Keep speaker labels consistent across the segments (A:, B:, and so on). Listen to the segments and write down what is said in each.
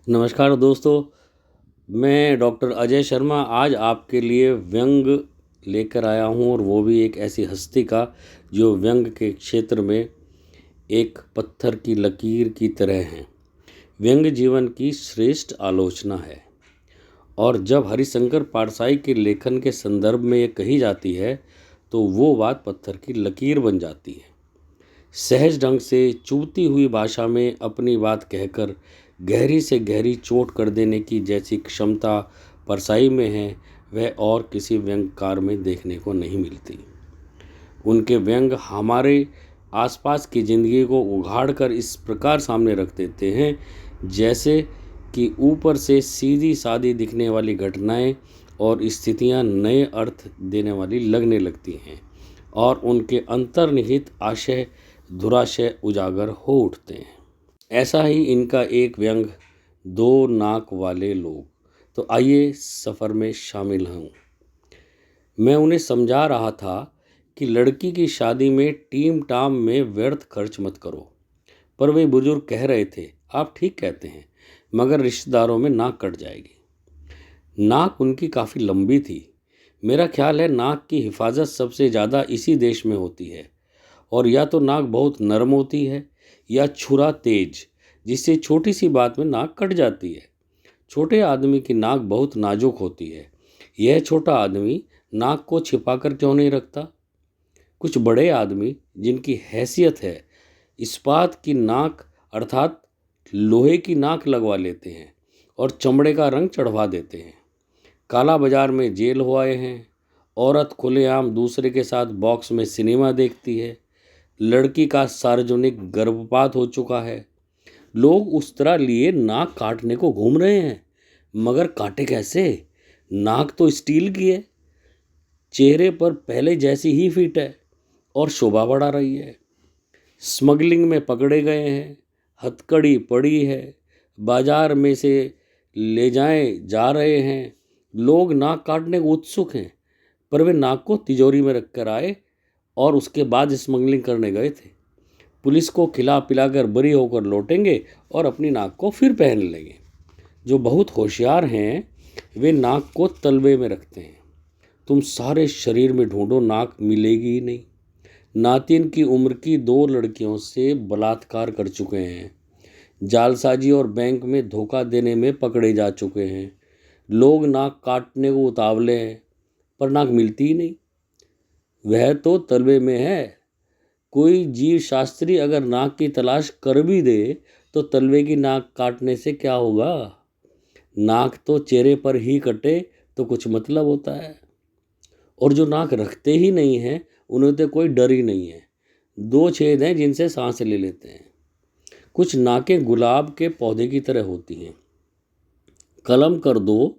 A: नमस्कार दोस्तों, मैं डॉक्टर अजय शर्मा आज आपके लिए व्यंग लेकर आया हूँ और वो भी एक ऐसी हस्ती का जो व्यंग के क्षेत्र में एक पत्थर की लकीर की तरह है। व्यंग जीवन की श्रेष्ठ आलोचना है और जब हरिशंकर पारसाई के लेखन के संदर्भ में ये कही जाती है तो वो बात पत्थर की लकीर बन जाती है। सहज ढंग से चुभती हुई भाषा में अपनी बात कहकर गहरी से गहरी चोट कर देने की जैसी क्षमता परसाई में है, वह और किसी व्यंग्यकार में देखने को नहीं मिलती। उनके व्यंग हमारे आसपास की ज़िंदगी को उघाड़ कर इस प्रकार सामने रख देते हैं जैसे कि ऊपर से सीधी सादी दिखने वाली घटनाएं और स्थितियां नए अर्थ देने वाली लगने लगती हैं और उनके अंतर्निहित आशय दुराशय उजागर हो उठते हैं। ऐसा ही इनका एक व्यंग दो नाक वाले लोग। तो आइए सफ़र में शामिल हूँ। मैं उन्हें समझा रहा था कि लड़की की शादी में टीम टाम में व्यर्थ खर्च मत करो, पर वे बुजुर्ग कह रहे थे, आप ठीक कहते हैं, मगर रिश्तेदारों में नाक कट जाएगी। नाक उनकी काफ़ी लंबी थी। मेरा ख्याल है नाक की हिफाजत सबसे ज़्यादा इसी देश में होती है, और या तो नाक बहुत नरम होती है या छुरा तेज, जिससे छोटी सी बात में नाक कट जाती है। छोटे आदमी की नाक बहुत नाजुक होती है। यह छोटा आदमी नाक को छिपाकर क्यों नहीं रखता? कुछ बड़े आदमी जिनकी हैसियत है इस्पात की नाक अर्थात लोहे की नाक लगवा लेते हैं और चमड़े का रंग चढ़वा देते हैं। काला बाजार में जेल हो आए हैं। औरत खुलेआम दूसरे के साथ बॉक्स में सिनेमा देखती है। लड़की का सार्वजनिक गर्भपात हो चुका है। लोग उस तरह लिए नाक काटने को घूम रहे हैं, मगर काटे कैसे? नाक तो स्टील की है, चेहरे पर पहले जैसी ही फिट है और शोभा बढ़ा रही है। स्मगलिंग में पकड़े गए हैं, हथकड़ी पड़ी है, बाजार में से ले जाए जा रहे हैं। लोग नाक काटने को उत्सुक हैं, पर वे नाक को तिजोरी में रख कर आए और उसके बाद स्मगलिंग करने गए थे। पुलिस को खिला पिलाकर बरी होकर लौटेंगे और अपनी नाक को फिर पहन लेंगे। जो बहुत होशियार हैं वे नाक को तलवे में रखते हैं। तुम सारे शरीर में ढूंढो, नाक मिलेगी ही नहीं। नातिन की उम्र की दो लड़कियों से बलात्कार कर चुके हैं। जालसाजी और बैंक में धोखा देने में पकड़े जा चुके हैं। लोग नाक काटने को उतावले हैं, पर नाक मिलती ही नहीं। वह तो तलवे में है। कोई जीव शास्त्री अगर नाक की तलाश कर भी दे तो तलवे की नाक काटने से क्या होगा? नाक तो चेहरे पर ही कटे तो कुछ मतलब होता है। और जो नाक रखते ही नहीं हैं उन्हें तो कोई डर ही नहीं है। दो छेद हैं जिनसे सांस ले लेते हैं। कुछ नाकें गुलाब के पौधे की तरह होती हैं। कलम कर दो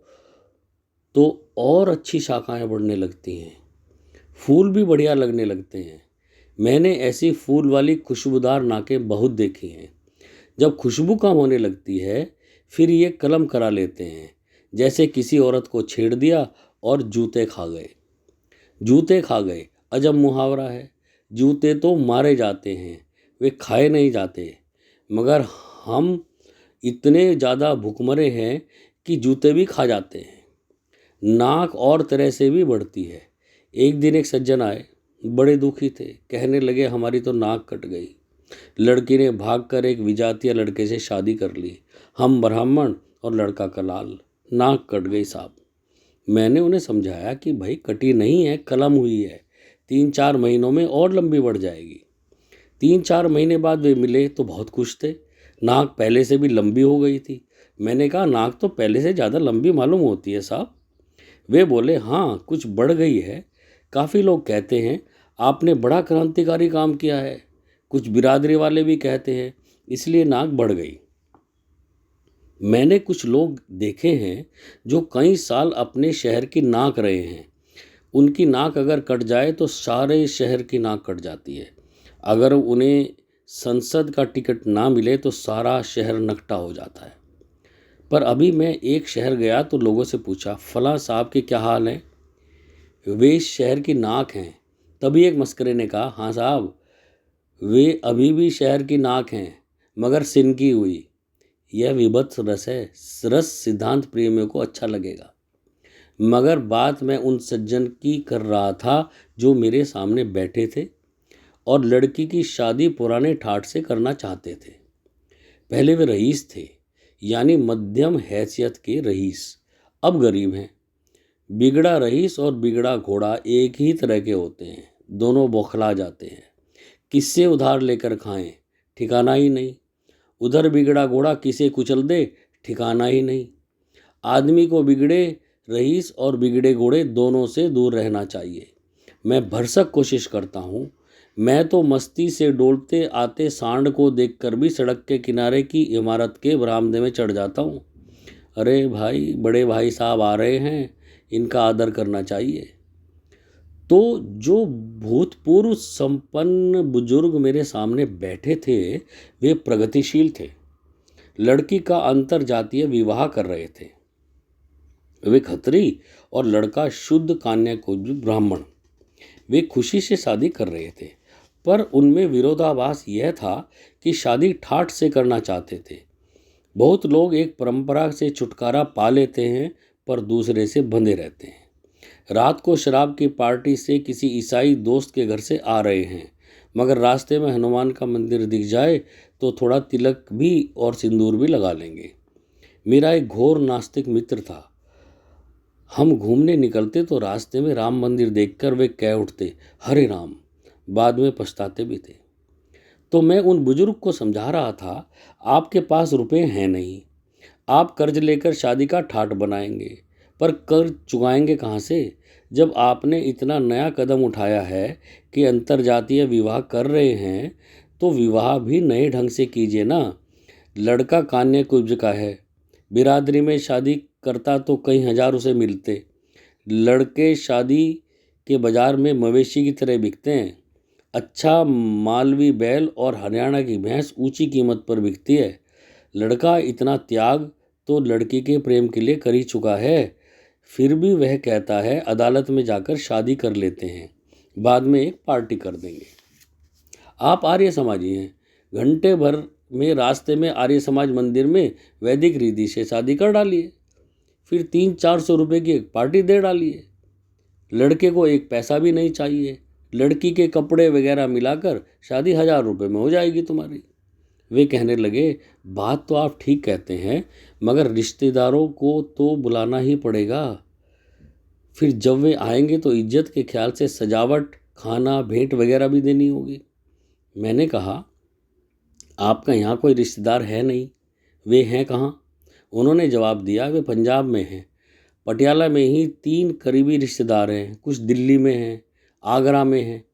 A: तो और अच्छी शाखाएं बढ़ने लगती हैं। फूल भी बढ़िया लगने लगते हैं। मैंने ऐसी फूल वाली खुशबूदार नाकें बहुत देखी हैं। जब खुशबू कम होने लगती है फिर ये कलम करा लेते हैं, जैसे किसी औरत को छेड़ दिया और जूते खा गए। जूते खा गए अजब मुहावरा है। जूते तो मारे जाते हैं, वे खाए नहीं जाते। मगर हम इतने ज़्यादा भुखमरे हैं कि जूते भी खा जाते हैं। नाक और तरह से भी बढ़ती है। एक दिन एक सज्जन आए, बड़े दुखी थे। कहने लगे, हमारी तो नाक कट गई। लड़की ने भागकर एक विजातीय लड़के से शादी कर ली। हम ब्राह्मण और लड़का कलाल। नाक कट गई साहब। मैंने उन्हें समझाया कि भाई कटी नहीं है, कलम हुई है। 3-4 महीनों में और लंबी बढ़ जाएगी। 3-4 महीने बाद वे मिले तो बहुत खुश थे। नाक पहले से भी लंबी हो गई थी। मैंने कहा, नाक तो पहले से ज़्यादा लंबी मालूम होती है साहब। वे बोले, हाँ कुछ बढ़ गई है। काफ़ी लोग कहते हैं आपने बड़ा क्रांतिकारी काम किया है। कुछ बिरादरी वाले भी कहते हैं इसलिए नाक बढ़ गई। मैंने कुछ लोग देखे हैं जो कई साल अपने शहर की नाक रहे हैं। उनकी नाक अगर कट जाए तो सारे शहर की नाक कट जाती है। अगर उन्हें संसद का टिकट ना मिले तो सारा शहर नकटा हो जाता है। पर अभी मैं एक शहर गया तो लोगों से पूछा, फलां साहब के क्या हाल है? वे इस शहर की नाक हैं। तभी एक मस्करे ने कहा, हाँ साहब, वे अभी भी शहर की नाक हैं, मगर सिनकी हुई। यह विभत्स रस है। रस सिद्धांत प्रेमियों को अच्छा लगेगा, मगर बात मैं उन सज्जन की कर रहा था जो मेरे सामने बैठे थे और लड़की की शादी पुराने ठाठ से करना चाहते थे। पहले वे रईस थे, यानी मध्यम हैसियत के रईस, अब गरीब हैं। बिगड़ा रईस और बिगड़ा घोड़ा एक ही तरह के होते हैं, दोनों बौखला जाते हैं। किससे उधार लेकर खाएं, ठिकाना ही नहीं। उधर बिगड़ा घोड़ा किसे कुचल दे, ठिकाना ही नहीं। आदमी को बिगड़े रईस और बिगड़े घोड़े दोनों से दूर रहना चाहिए। मैं भरसक कोशिश करता हूँ। मैं तो मस्ती से डोलते आते सांड को देखकर भी सड़क के किनारे की इमारत के बरामदे में चढ़ जाता हूँ। अरे भाई, बड़े भाई साहब आ रहे हैं, इनका आदर करना चाहिए। तो जो भूतपूर्व संपन्न बुजुर्ग मेरे सामने बैठे थे वे प्रगतिशील थे। लड़की का अंतरजातीय विवाह कर रहे थे। वे खत्री और लड़का शुद्ध कान्याकुब्ज ब्राह्मण। वे खुशी से शादी कर रहे थे, पर उनमें विरोधाभास यह था कि शादी ठाठ से करना चाहते थे। बहुत लोग एक परंपरा से छुटकारा पा लेते हैं पर दूसरे से बंधे रहते हैं। रात को शराब की पार्टी से किसी ईसाई दोस्त के घर से आ रहे हैं, मगर रास्ते में हनुमान का मंदिर दिख जाए तो थोड़ा तिलक भी और सिंदूर भी लगा लेंगे। मेरा एक घोर नास्तिक मित्र था। हम घूमने निकलते तो रास्ते में राम मंदिर देखकर वे कह उठते, हरे राम। बाद में पछताते भी थे। तो मैं उन बुजुर्ग को समझा रहा था, आपके पास रुपए हैं नहीं, आप कर्ज लेकर शादी का ठाठ बनाएंगे, पर कर्ज चुकाएंगे कहाँ से, जब आपने इतना नया कदम उठाया है कि अंतरजातीय विवाह कर रहे हैं, तो विवाह भी नए ढंग से कीजिए ना। लड़का कान्याकुब्ज का है, बिरादरी में शादी करता तो कई हजार उसे मिलते। लड़के शादी के बाजार में मवेशी की तरह बिकते हैं। अच्छा मालवी बैल और हरियाणा की भैंस ऊंची कीमत पर बिकती है। लड़का इतना त्याग तो लड़की के प्रेम के लिए कर ही चुका है, फिर भी वह कहता है अदालत में जाकर शादी कर लेते हैं, बाद में एक पार्टी कर देंगे। आप आर्य समाजी हैं, घंटे भर में रास्ते में आर्य समाज मंदिर में वैदिक रीति से शादी कर डालिए, फिर 300-400 रुपये की एक पार्टी दे डालिए। लड़के को एक पैसा भी नहीं चाहिए। लड़की के कपड़े वगैरह मिलाकर शादी 1000 रुपये में हो जाएगी तुम्हारी। वे कहने लगे, बात तो आप ठीक कहते हैं, मगर रिश्तेदारों को तो बुलाना ही पड़ेगा। फिर जब वे आएंगे तो इज्जत के ख्याल से सजावट, खाना, भेंट वगैरह भी देनी होगी। मैंने कहा, आपका यहाँ कोई रिश्तेदार है नहीं? वे हैं कहाँ? उन्होंने जवाब दिया, वे पंजाब में हैं। पटियाला में ही 3 करीबी रिश्तेदार हैं, कुछ दिल्ली में हैं, आगरा में हैं।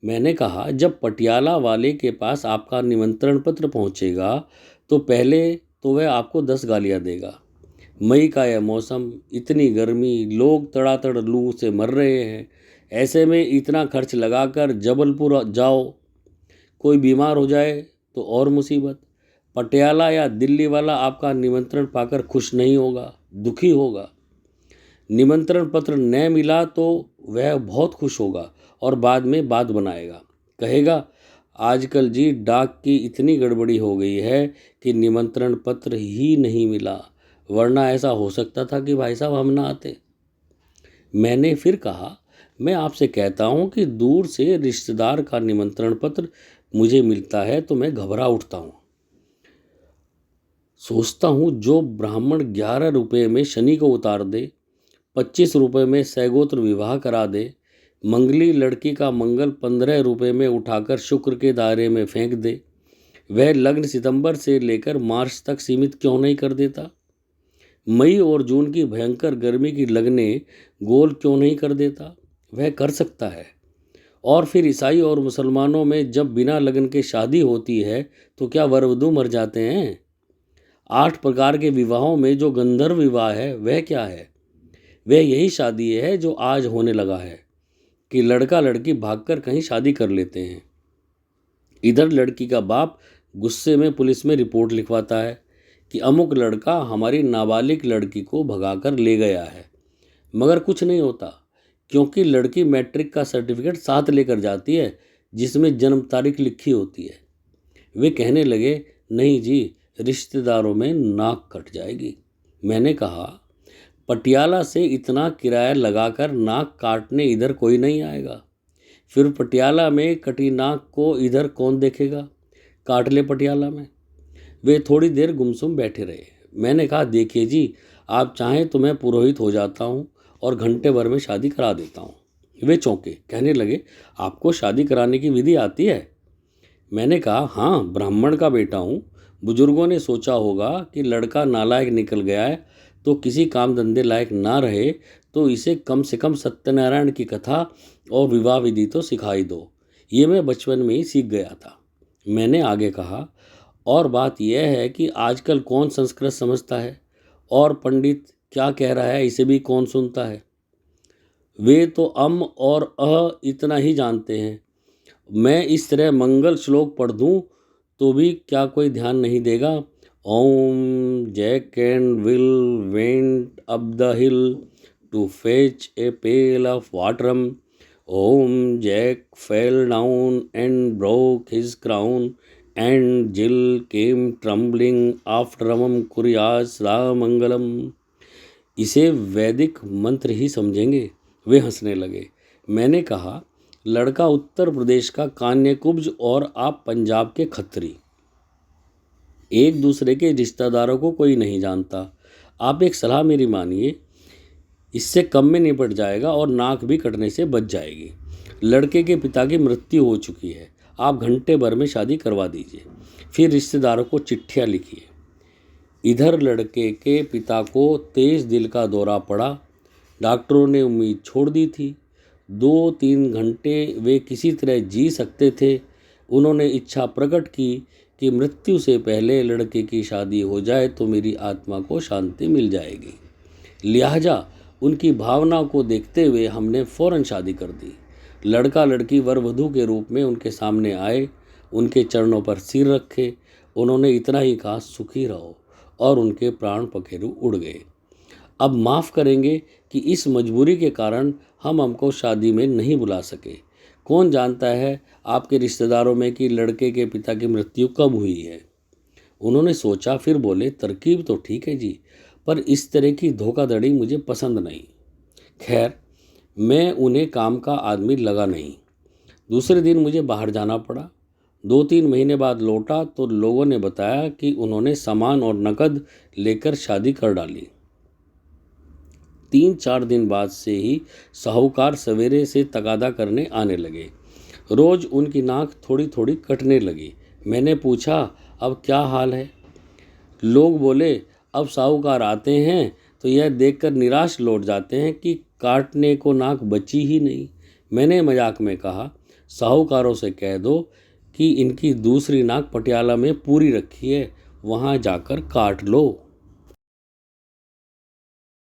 A: मैंने कहा, जब पटियाला वाले के पास आपका निमंत्रण पत्र पहुंचेगा तो पहले तो वह आपको 10 गालियां देगा। मई का यह मौसम, इतनी गर्मी, लोग तड़ातड़ लू से मर रहे हैं, ऐसे में इतना खर्च लगाकर जबलपुर जाओ, कोई बीमार हो जाए तो और मुसीबत। पटियाला या दिल्ली वाला आपका निमंत्रण पाकर खुश नहीं होगा, दुखी होगा। निमंत्रण पत्र न मिला तो वह बहुत खुश होगा और बाद में बात बनाएगा, कहेगा, आजकल जी डाक की इतनी गड़बड़ी हो गई है कि निमंत्रण पत्र ही नहीं मिला, वरना ऐसा हो सकता था कि भाई साहब हम ना आते। मैंने फिर कहा, मैं आपसे कहता हूँ कि दूर से रिश्तेदार का निमंत्रण पत्र मुझे मिलता है तो मैं घबरा उठता हूँ। सोचता हूँ जो ब्राह्मण 11 रुपये में शनि को उतार दे, 25 रुपये में सैगोत्र विवाह करा दे, मंगली लड़की का मंगल 15 रुपये में उठाकर शुक्र के दायरे में फेंक दे, वह लग्न सितंबर से लेकर मार्च तक सीमित क्यों नहीं कर देता? मई और जून की भयंकर गर्मी की लगने गोल क्यों नहीं कर देता? वह कर सकता है। और फिर ईसाई और मुसलमानों में जब बिना लगन के शादी होती है तो क्या वर वधू मर जाते हैं? 8 प्रकार के विवाहों में जो गंधर्व विवाह है वह क्या है? वह यही शादी है जो आज होने लगा है कि लड़का लड़की भागकर कहीं शादी कर लेते हैं। इधर लड़की का बाप गुस्से में पुलिस में रिपोर्ट लिखवाता है कि अमुक लड़का हमारी नाबालिग लड़की को भगाकर ले गया है, मगर कुछ नहीं होता, क्योंकि लड़की मैट्रिक का सर्टिफिकेट साथ लेकर जाती है जिसमें जन्म तारीख लिखी होती है। वे कहने लगे, नहीं जी, रिश्तेदारों में नाक कट जाएगी। मैंने कहा, पटियाला से इतना किराया लगाकर नाक काटने इधर कोई नहीं आएगा। फिर पटियाला में कटी नाक को इधर कौन देखेगा? काट ले पटियाला में। वे थोड़ी देर गुमसुम बैठे रहे। मैंने कहा, देखिए जी, आप चाहें तो मैं पुरोहित हो जाता हूँ और घंटे भर में शादी करा देता हूँ। वे चौंके, कहने लगे, आपको शादी कराने की विधि आती है? मैंने कहा, हाँ, ब्राह्मण का बेटा हूँ। बुजुर्गों ने सोचा होगा कि लड़का नालायक निकल गया है तो किसी काम धंधे लायक ना रहे तो इसे कम से कम सत्यनारायण की कथा और विवाह विधि तो सिखाई दो। ये मैं बचपन में ही सीख गया था। मैंने आगे कहा, और बात यह है कि आजकल कौन संस्कृत समझता है और पंडित क्या कह रहा है इसे भी कौन सुनता है। वे तो अम और अ इतना ही जानते हैं। मैं इस तरह मंगल श्लोक पढ़ दूँ तो भी क्या कोई ध्यान नहीं देगा? ओम Jack and Jill went up the hill to fetch a pail of water. ओम Jack fell down and broke his crown and Jill came trembling after मम कुरियास रामंगलम। इसे वैदिक मंत्र ही समझेंगे। वे हंसने लगे। मैंने कहा, लड़का उत्तर प्रदेश का कान्यकुब्ज और आप पंजाब के खत्री। एक दूसरे के रिश्तेदारों को कोई नहीं जानता। आप एक सलाह मेरी मानिए, इससे कम में निपट जाएगा और नाक भी कटने से बच जाएगी। लड़के के पिता की मृत्यु हो चुकी है। आप घंटे भर में शादी करवा दीजिए। फिर रिश्तेदारों को चिट्ठियाँ लिखिए। इधर लड़के के पिता को तेज दिल का दौरा पड़ा। डॉक्टरों ने उम्मीद छोड़ दी थी। 2-3 घंटे वे किसी तरह जी सकते थे। उन्होंने इच्छा प्रकट की कि मृत्यु से पहले लड़के की शादी हो जाए तो मेरी आत्मा को शांति मिल जाएगी। लिहाजा उनकी भावना को देखते हुए हमने फौरन शादी कर दी। लड़का लड़की वर वधू के रूप में उनके सामने आए, उनके चरणों पर सिर रखे। उन्होंने इतना ही कहा, सुखी रहो, और उनके प्राण पखेरु उड़ गए। अब माफ़ करेंगे कि इस मजबूरी के कारण हम हमको शादी में नहीं बुला सके। कौन जानता है आपके रिश्तेदारों में कि लड़के के पिता की मृत्यु कब हुई है। उन्होंने सोचा, फिर बोले, तरकीब तो ठीक है जी, पर इस तरह की धोखाधड़ी मुझे पसंद नहीं। खैर, मैं उन्हें काम का आदमी लगा नहीं। दूसरे दिन मुझे बाहर जाना पड़ा। 2-3 महीने बाद लौटा तो लोगों ने बताया कि उन्होंने सामान और नकद लेकर शादी कर डाली। 3-4 दिन बाद से ही साहूकार सवेरे से तगादा करने आने लगे। रोज़ उनकी नाक थोड़ी थोड़ी कटने लगी। मैंने पूछा, अब क्या हाल है? लोग बोले, अब साहूकार आते हैं तो यह देखकर निराश लौट जाते हैं कि काटने को नाक बची ही नहीं। मैंने मजाक में कहा, साहूकारों से कह दो कि इनकी दूसरी नाक पटियाला में पूरी रखी है, वहाँ जाकर काट लो।